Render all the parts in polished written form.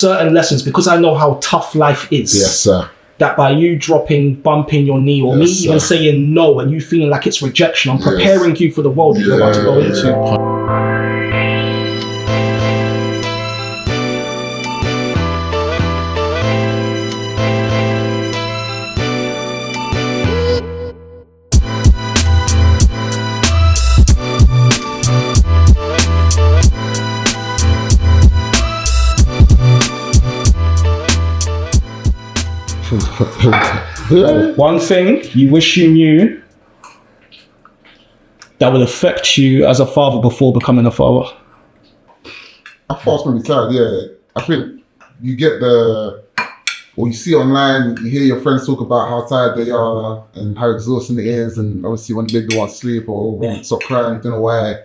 certain lessons, because I know how tough life is. Yes, sir. That by you bumping your knee, or me even saying no, and you feeling like it's rejection, I'm preparing you for the world that you're about to go into. One thing you wish you knew that would affect you as a father before becoming a father. I thought it's gonna be tired, yeah. I think you get or you see online, you hear your friends talk about how tired they are and how exhausting it is, and obviously when they want to sleep or want to stop crying, don't know why.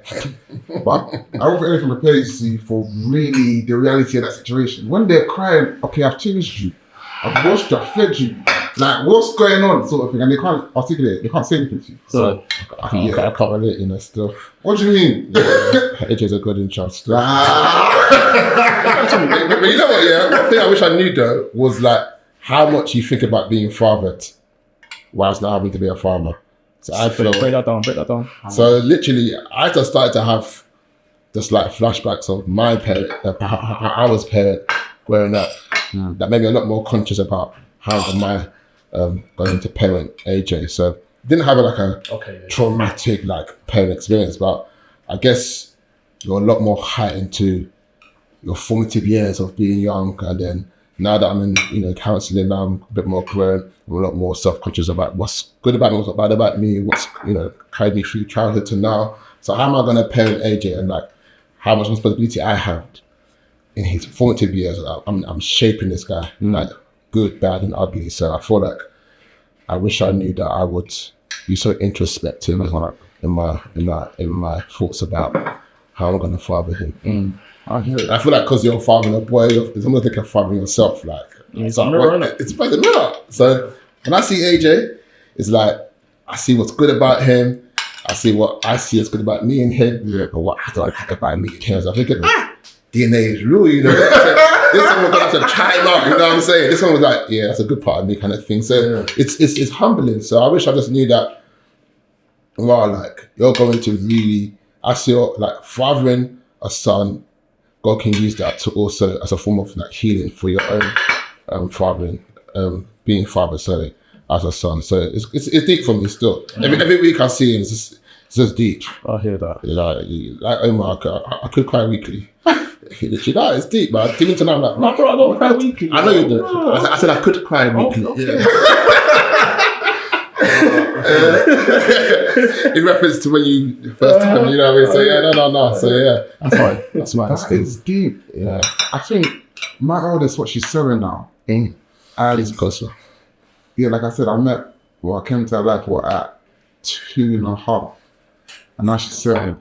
But I don't think anything prepares you for really the reality of that situation. When they're crying, okay, I've changed you, I've washed you, I've fed you. Like, what's going on, sort of thing, and they can't articulate it, they can't say anything to you. So I can't relate, still. What do you mean? AJ's a good in charge still. But you know what, yeah? One thing I wish I knew though was like how much you think about being fathered whilst not having to be a father. So I feel break that down. So literally, I just started to have just like flashbacks of my parent, how I was parent growing up. That made me a lot more conscious about how am I going to parent AJ. So didn't have a traumatic like parent experience, but I guess you're a lot more heightened to your formative years of being young, and then now that I'm in counselling, now I'm a bit more grown. I'm a lot more self-conscious about what's good about me, what's bad about me, what's carried me through childhood to now. So how am I going to parent AJ, and like how much responsibility I have in his formative years? I'm shaping this guy, like good, bad, and ugly. So I feel like I wish I knew that I would be so introspective in my thoughts about how I'm going to father him. I hear it. I feel like because you're fathering a boy, it's almost like you're fathering yourself. Like it's a mirror, isn't it? It's by the mirror. So when I see AJ, it's like I see what's good about him. I see what I see as good about me and him, or what I don't like about me and him. So I'm thinking, DNA is real, This one was going to chime up, you know what I'm saying? This one was like, yeah, that's a good part of me, kind of thing. So it's humbling. So I wish I just knew that. Wow, like you're going to really, I see like fathering a son. God can use that to also as a form of like healing for your own fathering, being father, sorry, as a son. So it's deep for me still. Every week I see him, it's just deep. I hear that. Like Omar, I could cry weekly. Literally, it's deep, man. Even tonight, I'm like, no, bro, I don't cry weekly. I know you do. I said I could cry weekly. Okay. In reference to when you first time, you know what I mean? So yeah, no. So yeah, that's fine. That's fine. That is deep. Yeah. I think my eldest, what she's sewing now. Please closer. Yeah, like I said, I came to her life at 2.5, and now she's sewing.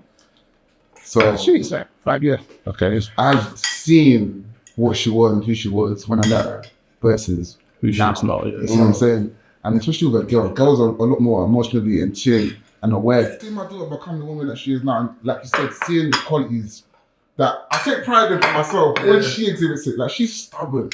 So she's 5 years. Okay. I've seen what she was and who she was when I met her versus who she's not. You know what I'm saying? And especially with a girl, girls are a lot more emotionally in tune and aware. Seeing my daughter become the woman that she is now, and like you said, seeing the qualities that I take pride in for myself when she exhibits it. Like, she's stubborn.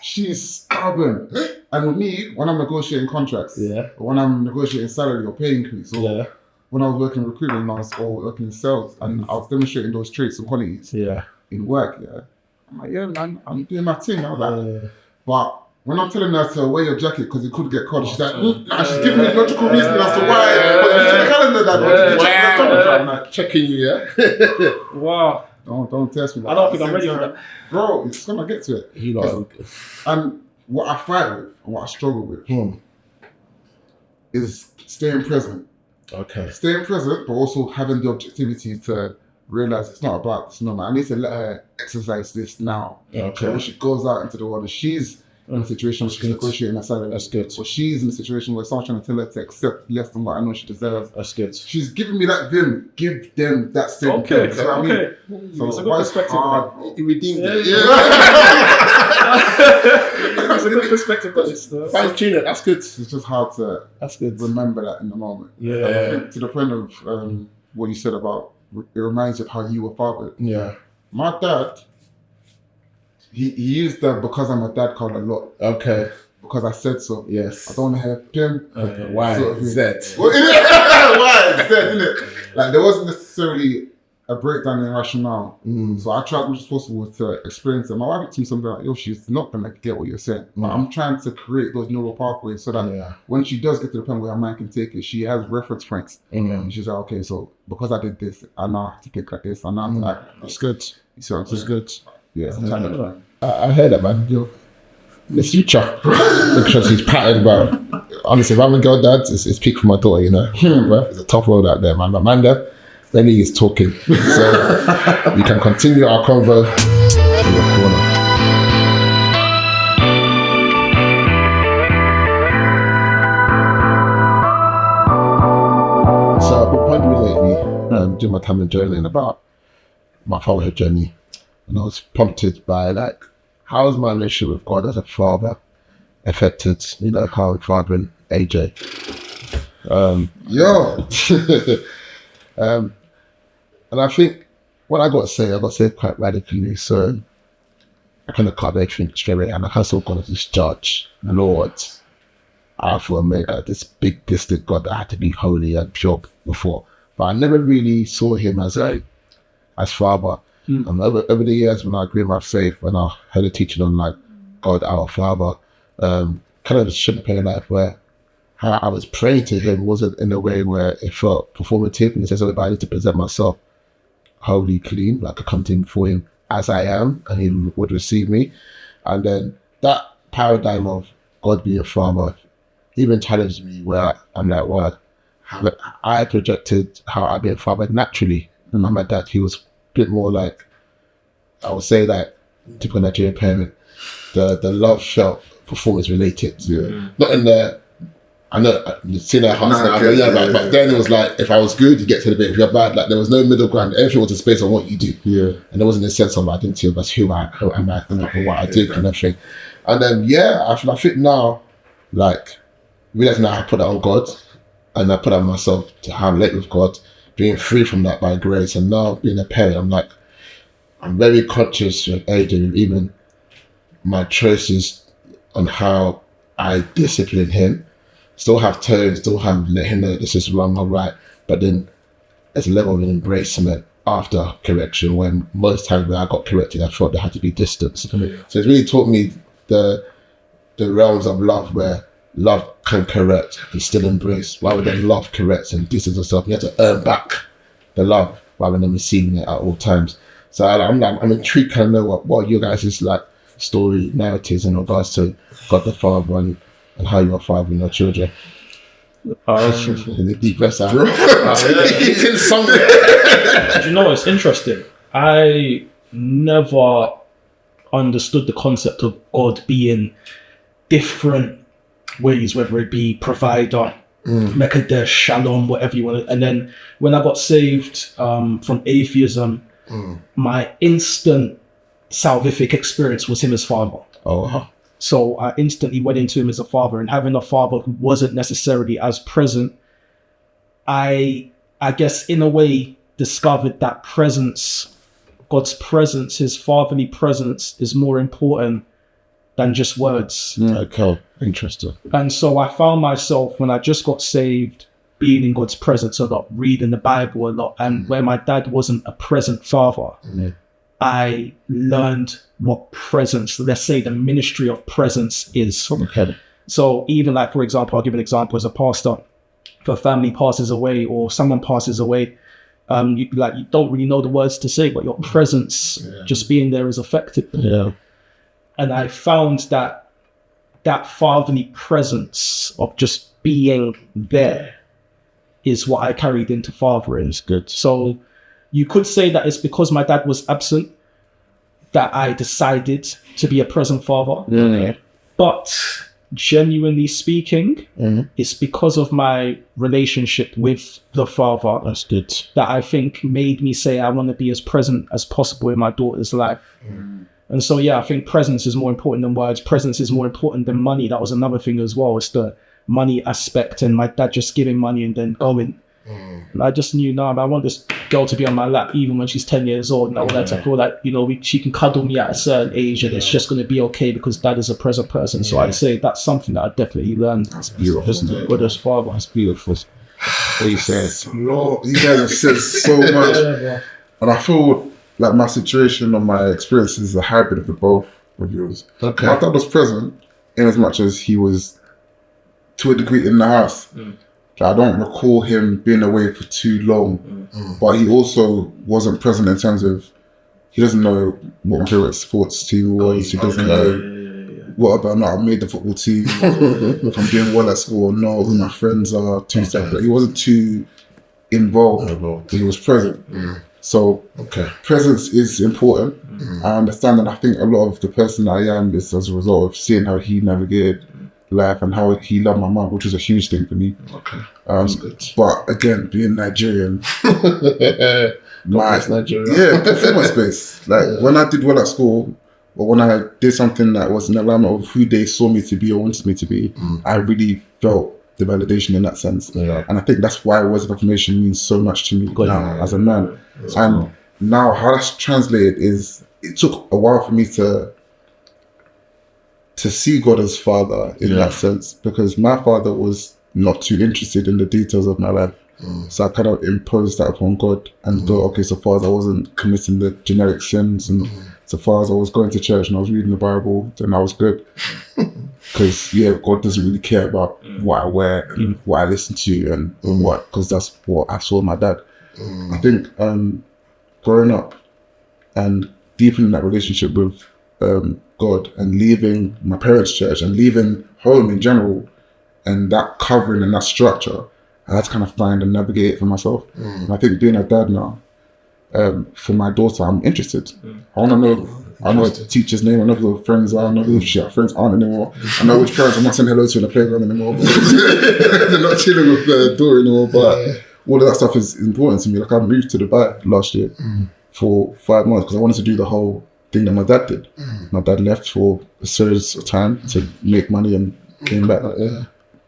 She's stubborn. And with me, when I'm negotiating contracts, or when I'm negotiating salary or pay increase, or when I was working in recruitment or working in sales, and I was demonstrating those traits and qualities in work, I'm like, man, I'm doing my thing. I was like, but when I'm telling her to wear your jacket because it could get cold, she's like, she's giving me logical reason as to why. But you check the calendar, Dad. I'm like, checking you, Wow. Don't test me. I don't think I'm ready for that. Bro, it's gonna get to it. And what I fight with and what I struggle with is staying present. Okay. Staying present, but also having the objectivity to realize it's not about this moment. I need to let her exercise this now. Okay. So when she goes out into the world and she's in a situation where she's negotiating a salary. That's good. Or she's in a situation where someone's trying to tell her to accept less than what I know she deserves. That's good. She's giving me that vim. Give them that same thing. So I mean, so it's a good perspective. You redeemed it. It's a good perspective. Fine tune it. That's good. It's just hard to remember that in the moment. Yeah. I think to the point of what you said about it reminds you of how you were fathered. Yeah. My dad, he used the "because I'm a dad" card a lot. Okay. Because I said so. Yes. I don't want to hear him. Why? Sort of thing. Z. Well, why? Z, innit? Like, there wasn't necessarily a breakdown in rationale. So I tried as much as possible to experience it. My wife told me something like, yo, she's not going to get what you're saying. But I'm trying to create those neural pathways so that when she does get to the point where her mind can take it, she has reference points. And she's like, okay, so because I did this, I now have to think like this. I now have to like, That's good. you see what I'm saying? That's good. Yeah, I'm trying to. I heard that, man. You're the future. Because he's patterned, bro. Honestly, if I'm a girl dad, it's peak for my daughter, you know. Bro, it's a tough road out there, man. But man, Lenny is talking. So we can continue our convo in your corner. So I've been pondering lately, doing my time in journaling about my fatherhood journey. And I was prompted by like, how is my relationship with God as a father affected, you know, how I'm fathering AJ? And I think what I got to say quite radically. So I kind of cut everything straight away, and I kind of still got to just judge, Lord, I feel this big distant God that I had to be holy and pure before. But I never really saw him as father. And over the years, when I grew in my faith, when I heard a teaching on like God, our Father, kind of the simple life where how I was praying to him wasn't in a way where it felt performative, in the sense of I need to present myself holy, clean, like I come to him before him as I am, and he would receive me. And then that paradigm of God being a father even challenged me, where I'm like, well, I projected how I be a father naturally. And my dad, he was a bit more like, I would say that typical Nigerian parent, the love felt performance related. Not in the, I know, seeing their hearts now, but then it was like, if I was good, you get to the bit. If you're bad, like there was no middle ground. Everything was a space on what you do. And there wasn't a sense of identity of as who am I, and what I did and everything. And then, I think now, like, realizing that I put that on God, and I put that on myself to how I'm relate with God, being free from that by grace, and now being a parent, I'm like, I'm very conscious of AJ, even my choices on how I discipline him. Still have tones, still have let him know this is wrong or right, but then there's a level of embracement after correction, when most times when I got corrected, I felt there had to be distance. So it's really taught me the realms of love, where love can correct and still embrace, rather than love corrects and distance yourself. You have to earn back the love rather than receiving it at all times. So I'm intrigued to know what you guys' like story narratives in regards to God the Father and how you're fathering your children. The deep breath out. Do you know, it's interesting. I never understood the concept of God being different ways, whether it be provider, Mekadesh, Shalom, whatever you want to. And then when I got saved from atheism, my instant salvific experience was him as father. So I instantly went into him as a father, and having a father who wasn't necessarily as present, I guess in a way discovered that presence, God's presence, his fatherly presence, is more important than just words. Okay, interesting. And so I found myself, when I just got saved, being in God's presence a lot, reading the Bible a lot, and where my dad wasn't a present father, I learned what presence, let's say the ministry of presence is. So even like, for example, I'll give an example as a pastor. If a family passes away or someone passes away, you don't really know the words to say, but your presence, just being there, is effective. And I found that fatherly presence of just being there is what I carried into fathering. It's good. So you could say that it's because my dad was absent that I decided to be a present father. But genuinely speaking, it's because of my relationship with the father. That's good. That I think made me say I want to be as present as possible in my daughter's life. And so, I think presence is more important than words. Presence is more important than money. That was another thing as well. It's the money aspect, and my dad just giving money and then going. And I just knew, I want this girl to be on my lap even when she's 10 years old. And I want her to feel like, she can cuddle me at a certain age and it's just going to be okay because dad is a present person. So I'd say that's something that I definitely learned. That's beautiful, isn't it? With his father. That's beautiful. What you said. Lord, you guys have said so much. And I feel like my situation or my experience is a hybrid of the both of yours. Okay. My dad was present in as much as he was, to a degree, in the house. I don't recall him being away for too long, but he also wasn't present in terms of, he doesn't know what my favorite sports team was. He doesn't know what about I made the football team, if I'm doing well at school or not, who my friends are, stuff. Like, he wasn't too involved, but he was present. So presence is important. I understand, and I think a lot of the person I am is as a result of seeing how he navigated life and how he loved my mum, which was a huge thing for me. That's good. But again, being Nigerian, performance based. Like when I did well at school, or when I did something that was in alignment of who they saw me to be or wanted me to be, I really felt the validation in that sense. And I think that's why words of affirmation means so much to me now as a man. And now how that's translated is, it took a while for me to see God as father in that sense, because my father was not too interested in the details of my life. So I kind of imposed that upon God and thought, okay, so far as I wasn't committing the generic sins and so far as I was going to church and I was reading the Bible, then I was good. Because God doesn't really care about what I wear, what I listen to and what, because that's what I saw my dad. I think growing up and deepening that relationship with God and leaving my parents' church and leaving home in general and that covering and that structure, I had to kind of find and navigate it for myself. And I think being a dad now, for my daughter, I'm interested. I want to know, I know the teacher's name, I know who her friends are, I know who her friends aren't anymore. I know which parents I'm not saying hello to in the playground anymore. They're not chilling with Dora anymore, but all of that stuff is important to me. Like I moved to Dubai last year for 5 months because I wanted to do the whole thing that my dad did. My dad left for a series of time to make money and came back.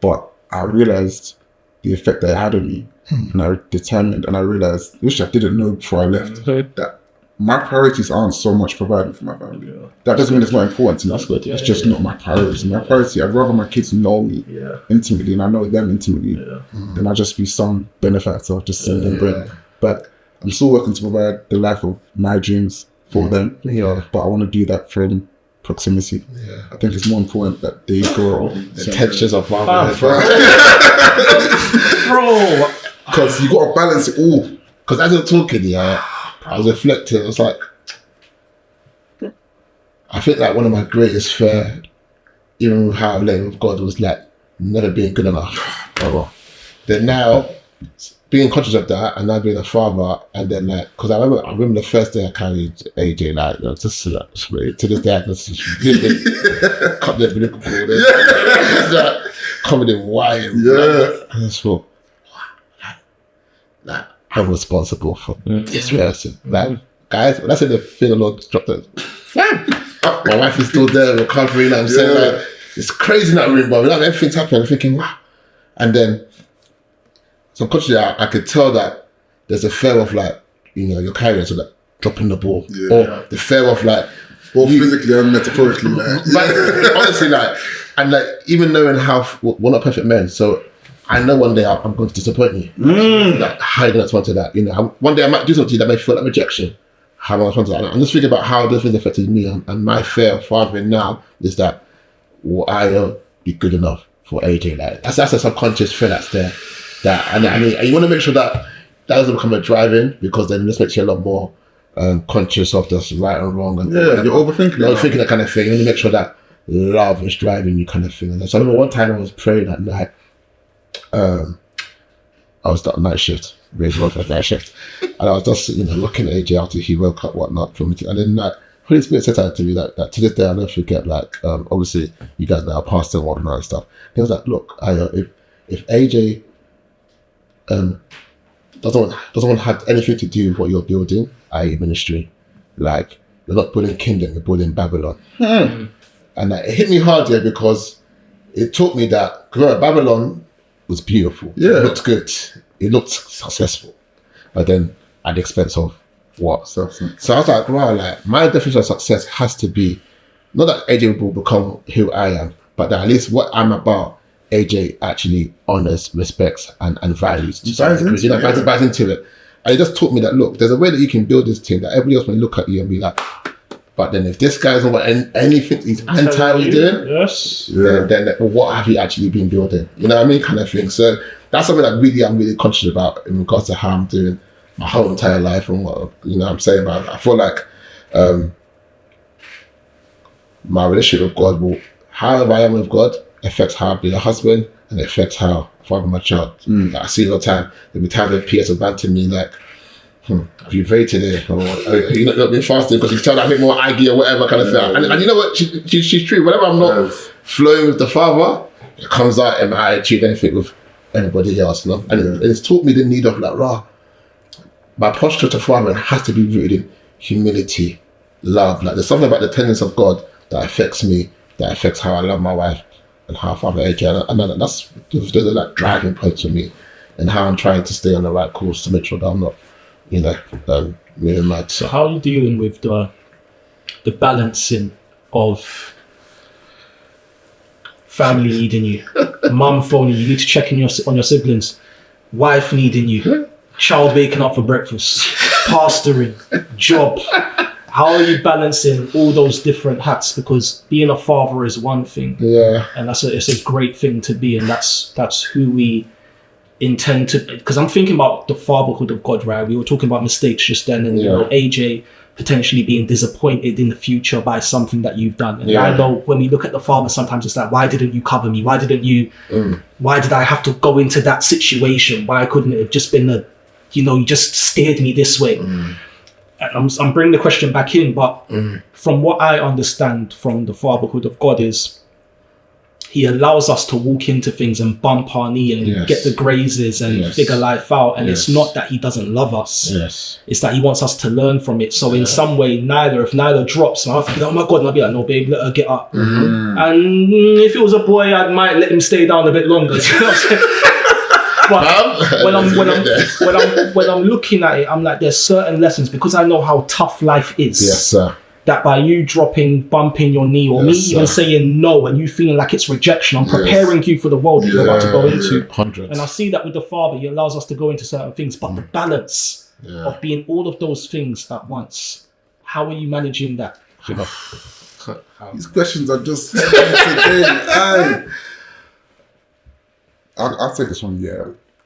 But I realized the effect that it had on me, and I determined, and I realized, which I didn't know before I left, that my priorities aren't so much providing for my family. That doesn't mean it's not important to me. That's good. It's just not my priority. My priority, I'd rather my kids know me intimately and I know them intimately than I just be some benefactor just sending bread. But I'm still working to provide the life of my dreams for them. But I want to do that from proximity. I think it's more important that they grow. The textures of fatherhood, bro. Because you got to balance it all. Because as you're talking, I was reflecting. I was like, I think like one of my greatest fear, even with how I led with God, was like never being good enough. Then now, being conscious of that, and now being a father, and then like, because I remember the first day I carried AJ, like, just to this day, I just cut the umbilical cord, covered in wire, and I just thought, like, I'm responsible for this person. Like, guys, when I say the fear the Lord dropped it, my wife is still there recovering. I'm saying, like, it's crazy in that room, but like, everything's happening. I'm thinking, wow. And then, subconsciously, I could tell that there's a fear of like, you're carrying, so like dropping the ball, or the fear of like, both physically and metaphorically, like, honestly, like, and like, even knowing how we're not perfect men, so I know one day I'm going to disappoint you. Like, how are you going to respond to that? One day I might do something that may feel like rejection. How am I respond to that? I'm just thinking about how those things affected me, and my fear of fathering now is that will I be good enough for AJ? Like, that's a subconscious fear that's there. And you want to make sure that doesn't become a driving, because then this makes you a lot more conscious of this right and wrong. And you're overthinking that kind of thing. You want to make sure that love is driving you, kind of thing. And so I remember one time I was praying at night. I was on night shift, raised work at night shift, and I was just looking at AJ after he woke up, whatnot, from it, and then like Holy Spirit said something to me that to this day I'll never forget. Like obviously you guys now pastor and whatnot and stuff. He was like, look, if AJ doesn't want to have anything to do with what you're building, i.e. ministry, like you're not building kingdom, you're building Babylon. And it hit me hard there, because it taught me that Babylon was beautiful. It looked good. it looked successful, but then at the expense of what? Substance. So I was like, wow, like my definition of success has to be not that AJ will become who I am, but that at least what I'm about, AJ actually honors, respects, and values. Buys into it, yeah. Buys into it. And it just taught me that, look, there's a way that you can build this team that everybody else may look at you and be like, but then if this guy's not anything, he's anti what you're doing, yes, then what have you actually been building? You know what I mean? Kind of thing. So that's something that really I'm really conscious about in regards to how I'm doing my whole entire life and what, you know what I'm saying about it. I feel like my relationship with God will, however I am with God, affects how I be a husband and it affects how I father my child. Like I see all the time, there'll be times when PS will banter me like, have you prayed today? Or are you not been fasting because you tell that a bit more aggy or whatever kind of thing. And you know what? She's true. Whenever I'm not flowing with the Father, it comes out in my attitude, anything with anybody else. You know? And it's taught me the need of like, my posture to Father has to be rooted in humility, love. Like there's something about the tenderness of God that affects me, that affects how I love my wife and how I father AJ. And that's those are like driving points for me and how I'm trying to stay on the right course to make sure that I'm not, you know, moving mad. So how are you dealing with the balancing of family needing you, mum phoning you need to check in on your siblings, wife needing you, child waking up for breakfast, pastoring, job? How are you balancing all those different hats? Because being a father is one thing, and it's a great thing to be, and that's who we intend to. Because I'm thinking about the fatherhood of God, right? We were talking about mistakes just then, and you know, AJ potentially being disappointed in the future by something that you've done. And I know when we look at the father, sometimes it's like, why didn't you cover me? Why didn't you? Why did I have to go into that situation? Why couldn't it have just been you just steered me this way? I'm bringing the question back in, but from what I understand from the fatherhood of God is he allows us to walk into things and bump our knee and get the grazes and figure life out. And it's not that he doesn't love us. It's that he wants us to learn from it. So in some way, if neither drops, I'll think, oh my God, and I'll be like, no, babe, let her get up. And if it was a boy, I might let him stay down a bit longer. You know what I'm saying? But when I'm looking at it, I'm like, there's certain lessons, because I know how tough life is. Yes, sir. That by you bumping your knee, or me even saying no, and you feeling like it's rejection, I'm preparing you for the world that you're about to go into. 100. And I see that with the Father, he allows us to go into certain things, but the balance of being all of those things at once, how are you managing that? These questions are just today. I'll take this one.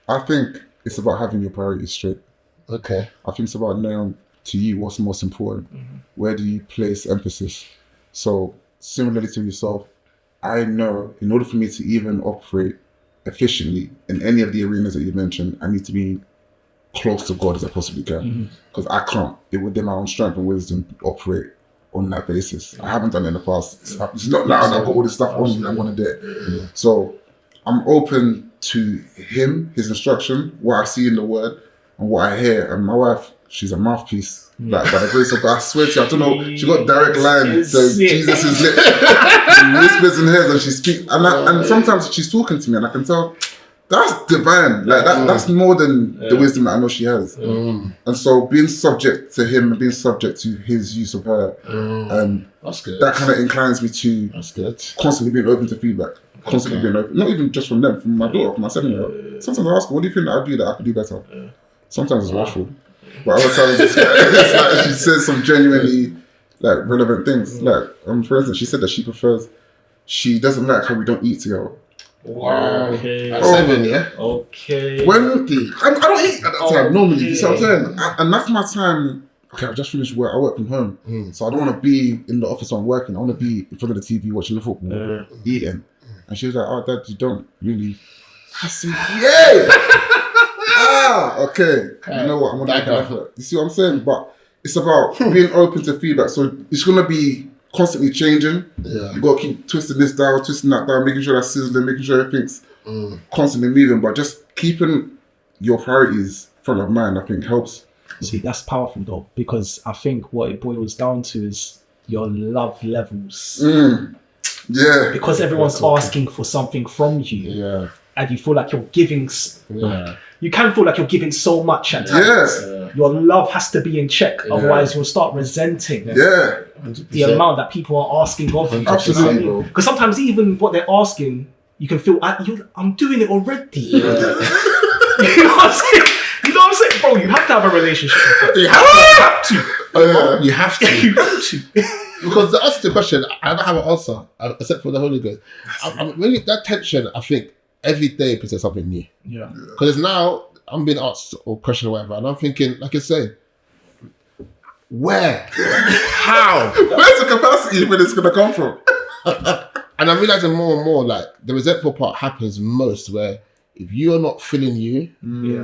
I think it's about having your priorities straight. Okay. I think it's about knowing to you what's most important. Where do you place emphasis? So similarly to yourself, I know in order for me to even operate efficiently in any of the arenas that you mentioned, I need to be close to God as I possibly can, because I can't, within my own strength and wisdom, operate on that basis. I haven't done it in the past. It's not loud. I've got all this stuff on me. I want to do it. So I'm open to him, his instruction, what I see in the word and what I hear. And my wife, she's a mouthpiece. Like, by the grace of God, I swear to you, I don't know, she got direct line. So Jesus is lit. She whispers in hers and she speaks. And sometimes she's talking to me and I can tell that's divine. Like that's more than the wisdom that I know she has. And so being subject to him and being subject to his use of her, that's good. That kind of inclines me to constantly being open to feedback. Constantly being open, not even just from them, from my daughter, from my 7-year-old. Sometimes I ask her, what do you think that I do that I could do better? Sometimes it's waffle, but other times it's like she says some genuinely like relevant things. Like for instance, she said that she doesn't like how we don't eat together. Wow. Okay. At 7, yeah. Okay. When I don't eat at that time normally, you see what I'm saying? And that's my time. Okay, I've just finished work. I work from home, so I don't want to be in the office when I'm working. I want to be in front of the TV watching the football, eating. And she was like, "Oh, Dad, you don't really." I said, "Yeah." Okay. You know what? I'm gonna make an effort. You see what I'm saying? But it's about being open to feedback. So it's gonna be constantly changing. You gotta keep twisting this down, twisting that down, making sure that's sizzling, making sure everything's constantly moving. But just keeping your priorities front of mind, I think, helps. See, that's powerful though, because I think what it boils down to is your love levels. Yeah. Because everyone's asking for something from you. Yeah. and you feel like you're giving. You can feel like you're giving so much at times. Yeah. Your love has to be in check, otherwise you'll start resenting the amount that people are asking of you. Absolutely. Because sometimes even what they're asking, you can feel, I'm doing it already. You know what I'm saying? You know what I'm saying? Bro, you have to have a relationship with them. You have to. You have to. Because the answer to the question, I don't have an answer, except for the Holy Ghost. Really, that tension, I think, every day presents something new. Yeah. Because now, I'm being asked or questioned or whatever, and I'm thinking, like I say, where? How? Where's the capacity when it's going to come from? And I'm realizing more and more, like, the resentful part happens most where if you're not feeling you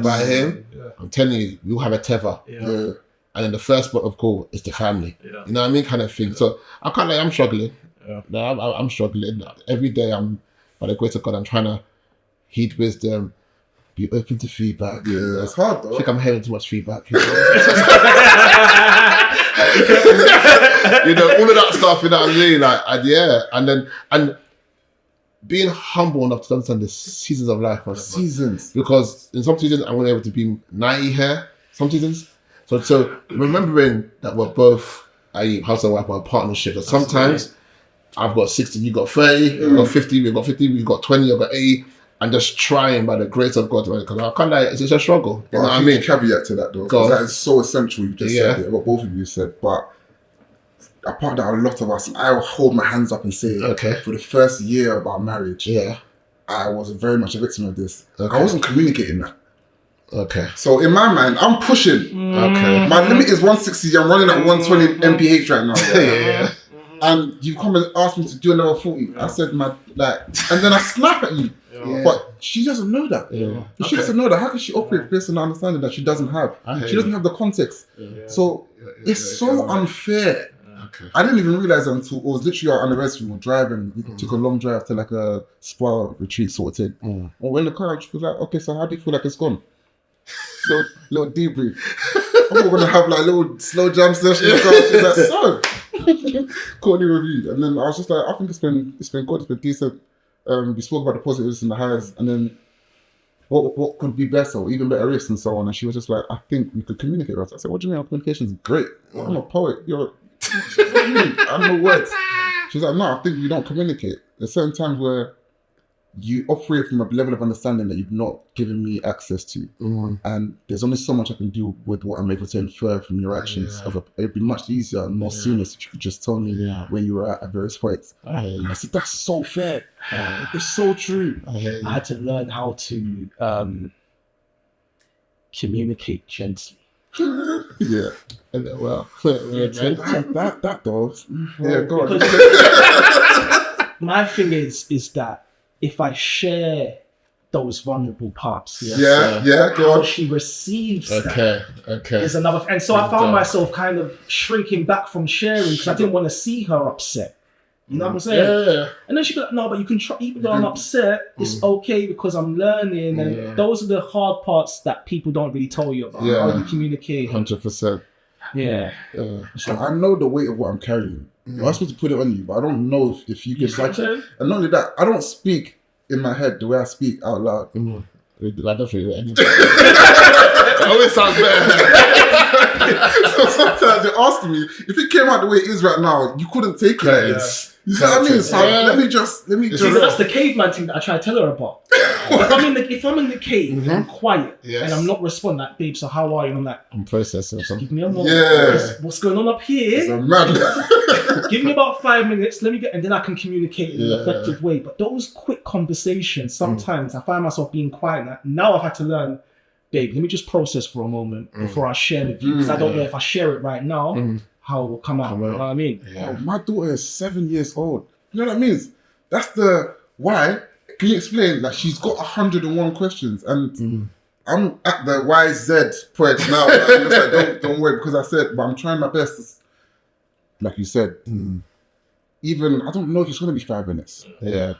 by him, I'm telling you, you'll have a tether. Yeah. And then the first port of call is the family. Yeah. You know what I mean? Kind of thing. So I can't I'm struggling. Yeah. No, I'm struggling. Every day by the grace of God, I'm trying to heed wisdom, be open to feedback. Yeah, it's hard though. I think I'm hearing too much feedback. You know, all of that stuff, you know what I mean? Like, and being humble enough to understand the seasons of life. Seasons. Because in some seasons, I'm going to be able to be 90 here. Some seasons. So remembering that we're both, husband and wife, we're a partnership. But sometimes I've got 60, you got 30, we've got 50, we've got 50, we've got 20, I've got 80. And just trying by the grace of God, because I can't lie, it's a struggle. You know what I mean? Caveat to that though, because that is so essential. You just said it, what both of you said. But apart that, a lot of us, I will hold my hands up and say, for the first year of our marriage, I was very much a victim of this. I wasn't communicating that. So in my mind, I'm pushing. My limit is 160. I'm running at 120 mph right now. And you come and ask me to do another 40. I said, and then I snap at you. But she doesn't know that. She doesn't know that. How can she operate based on the understanding that she doesn't have? She doesn't have the context. So it's so unfair. I didn't even realize until it was literally our anniversary. We were driving. We took a long drive to like a spa retreat sort of thing. And we're in the car, she was like, okay, so how do you feel like it's gone? Little debrief. We're going to have like little slow jam session. She's like, so, Courtney reviewed. And then I was just like, I think it's been good, it's been decent. We spoke about the positives and the highs, and then what could be better, or even better ifs, and so on. And she was just like, I think we could communicate with us. I said, what do you mean? Our communication is great. I'm a poet. What do you mean? I know words. She's like, no, I think we don't communicate. There's certain times where you operate from a level of understanding that you've not given me access to. And there's only so much I can do with what I'm able to infer from your actions. It'd be much easier and more seamless if you could just tell me where you were at various points. I said, that's so fair. It's so true. I had to learn how to communicate gently. And then, well, that though. Go on. My thing is that if I share those vulnerable parts, go how on. she receives that is another. And so I found myself kind of shrinking back from sharing because I didn't want to see her upset. You know what I'm saying? And then she'd be like, no, but you can try, even though I'm upset, it's okay because I'm learning. And those are the hard parts that people don't really tell you about. How you communicate. 100%. So I know the weight of what I'm carrying. You're asking me to put it on you, but I don't know if you can like it. And not only that, I don't speak in my head the way I speak out loud. I don't feel it. It always sounds better. So sometimes you're asking me, if it came out the way it is right now, you couldn't take it. You see what I mean? So let me just. That's the caveman thing that I try to tell her about. If I'm in the cave, I'm quiet, and I'm not responding, like, babe, so how are you? And I'm like, I'm processing something. Give me a moment. What's going on up here? Give me about 5 minutes. Let me get, and then I can communicate in an effective way. But those quick conversations, sometimes I find myself being quiet. Now I've had to learn, babe, let me just process for a moment before I share with you, because I don't know if I share it right now, how it will come out. You know what I mean? Oh, my daughter is 7 years old. You know what that means? That's the why. Can you explain? Like, she's got 101 questions, and I'm at the YZ point now. I'm just like, don't worry, because I said, but I'm trying my best. Like you said, even I don't know if it's going to be 5 minutes. I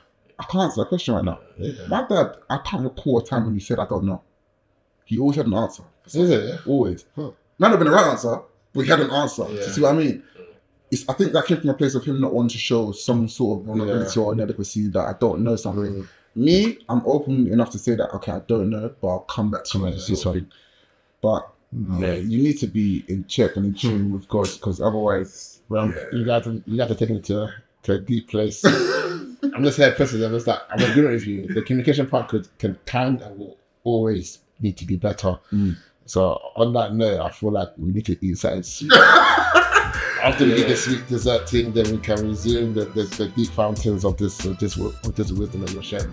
can't answer that question right now. My dad, I can't recall a time when he said, I don't know. He always had an answer. Is it? Always. Might not have been the right answer, but he had an answer. Do you see what I mean? I think that came from a place of him not wanting to show some sort of vulnerability or inadequacy that I don't know something. Me, I'm open enough to say that, okay, I don't know, but I'll come back to it. See something. But you need to be in check and in tune with God, because otherwise, You got to take it to a deep place. I'm just here, President. I'm just like, I'm agreeing with you. The communication part can and will always need to be better. So on that note, I feel like we need to eat something sweet. After we eat the sweet dessert thing, then we can resume the deep fountains of this wisdom that you're sharing.